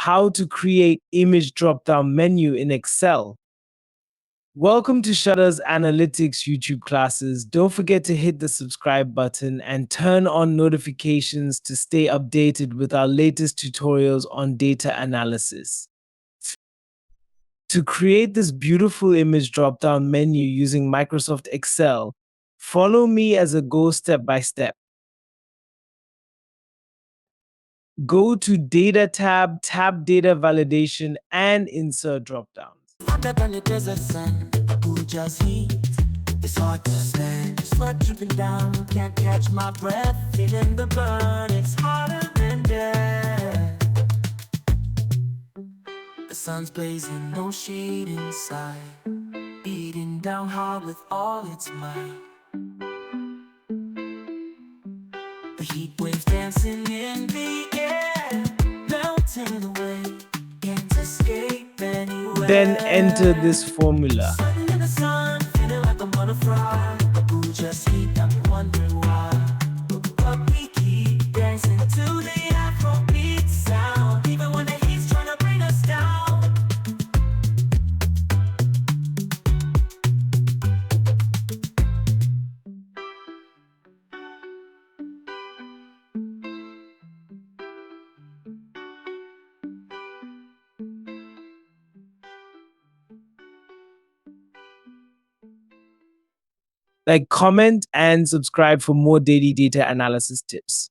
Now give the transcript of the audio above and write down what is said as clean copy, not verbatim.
how to create image drop-down menu in Excel. Welcome to Shutter's Analytics YouTube classes. Don't forget to hit the subscribe button and turn on notifications to stay updated with our latest tutorials on data analysis. To create this beautiful image drop-down menu using Microsoft Excel, follow me as I go step by step. Go to Data tab, tap Data Validation, and insert dropdowns. Under the desert sun, who just heat. It's hard to stand, sweat dripping down, can't catch my breath. Feeling the burn, it's harder than death. The sun's blazing, no shade inside, beating down hard with all its might. The heat waves dancing in the air, melting away, can't escape anywhere. Then enter this formula. Sun in the sun, feeling like I'm on a fry. Who just heat, I'm wondering why. But we keep dancing to the Afrobeat sound, even when the heat's trying to bring us down. Like, comment, and subscribe for more daily data analysis tips.